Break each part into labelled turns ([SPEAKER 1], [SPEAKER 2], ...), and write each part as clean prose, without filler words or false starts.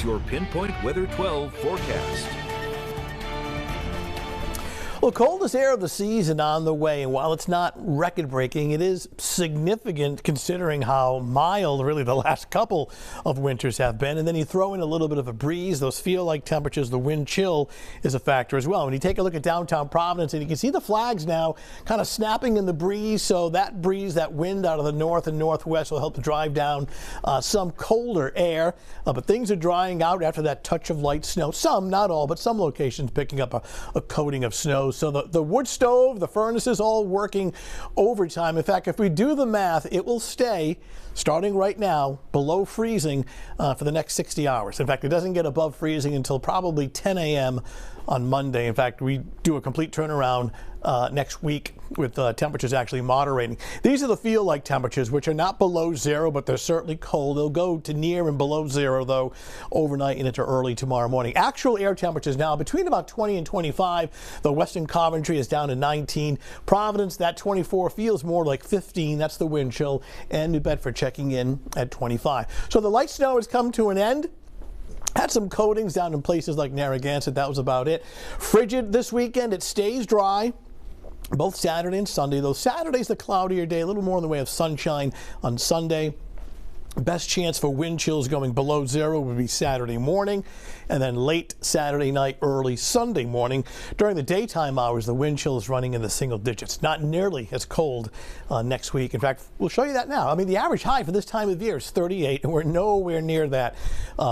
[SPEAKER 1] your Pinpoint Weather 12 forecast.
[SPEAKER 2] Well, coldest air of the season on the way, and while it's not record-breaking, it is significant considering how mild really the last couple of winters have been. And then you throw in a little bit of a breeze, those feel-like temperatures, the wind chill is a factor as well. When you take a look at downtown Providence, and you can see the flags now kind of snapping in the breeze, so that breeze, that wind out of the north and northwest will help to drive down some colder air. But things are drying out after that touch of light snow. Some, not all, but some locations picking up a coating of snow. So the wood stove, the furnaces all working overtime. In fact, if we do the math, it will stay, starting right now, below freezing for the next 60 hours. In fact, it doesn't get above freezing until probably 10 a.m. on Monday. In fact, we do a complete turnaround next week with temperatures actually moderating. These are the feel-like temperatures, which are not below zero, but they're certainly cold. They'll go to near and below zero, though, overnight and into early tomorrow morning. Actual air temperatures now between about 20 and 25. The Western Coventry is down to 19. Providence, that 24 feels more like 15. That's the wind chill. And New Bedford checking in at 25. So the light snow has come to an end. Had some coatings down in places like Narragansett. That was about it. Frigid this weekend. It stays dry both Saturday and Sunday, though Saturday's the cloudier day, a little more in the way of sunshine on Sunday. Best chance for wind chills going below zero would be Saturday morning, and then late Saturday night, early Sunday morning. During the daytime hours, the wind chill is running in the single digits. Not nearly as cold next week. In fact, we'll show you that now. I mean, the average high for this time of year is 38, and we're nowhere near that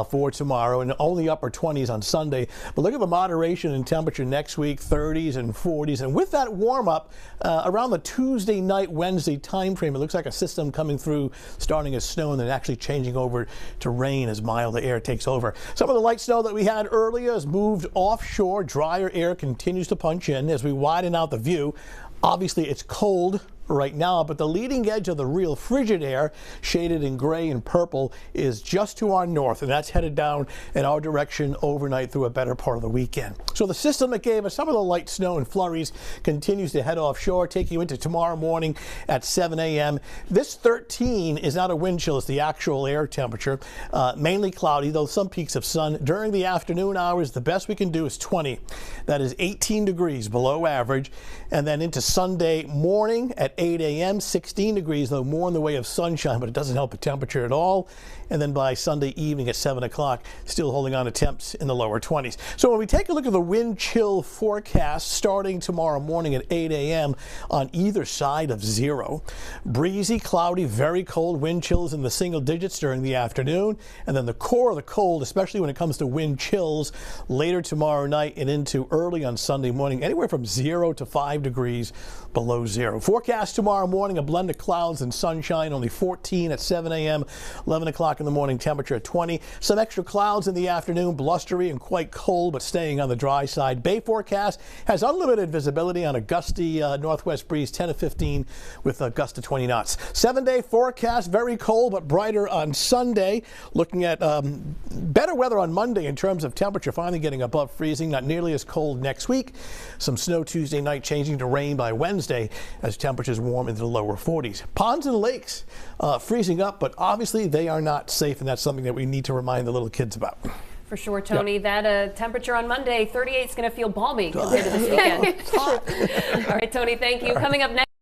[SPEAKER 2] for tomorrow, and only upper 20s on Sunday. But look at the moderation in temperature next week, 30s and 40s. And with that warm-up around the Tuesday night, Wednesday time frame, it looks like a system coming through, starting as snow and then actually changing over to rain as milder air takes over. Some of the light snow that we had earlier has moved offshore. Drier air continues to punch in as we widen out the view. Obviously, it's cold right now, but the leading edge of the real frigid air, shaded in gray and purple, is just to our north, and that's headed down in our direction overnight through a better part of the weekend. So the system that gave us some of the light snow and flurries continues to head offshore, take you into tomorrow morning at 7 a.m. This 13 is not a wind chill, it's the actual air temperature. Mainly cloudy, though some peaks of sun. During the afternoon hours, the best we can do is 20. That is 18 degrees below average. And then into Sunday morning at 8 a.m., 16 degrees, though more in the way of sunshine, but it doesn't help the temperature at all. And then by Sunday evening at 7 o'clock, still holding on to temps in the lower 20s. So when we take a look at the wind chill forecast starting tomorrow morning at 8 a.m. on either side of zero, breezy, cloudy, very cold, wind chills in the single digits during the afternoon. And then the core of the cold, especially when it comes to wind chills later tomorrow night and into early on Sunday morning, anywhere from 0 to 5 degrees below zero. Forecast tomorrow morning, a blend of clouds and sunshine, only 14 at 7 a.m., 11 o'clock in the morning, temperature at 20. Some extra clouds in the afternoon, blustery and quite cold, but staying on the dry side. Bay forecast has unlimited visibility on a gusty northwest breeze, 10 to 15 with a gust to 20 knots. 7-day forecast, very cold but brighter on Sunday. Looking at better weather on Monday in terms of temperature, finally getting above freezing, not nearly as cold next week. Some snow Tuesday night, changing to rain by Wednesday as temperatures warm into the lower 40s. Ponds and lakes freezing up, but obviously they are not safe, and that's something that we need to remind the little kids about.
[SPEAKER 3] For sure, Tony. Yep. That temperature on Monday, 38 is going to feel balmy compared to this weekend. All right, Tony, thank you. Coming up next.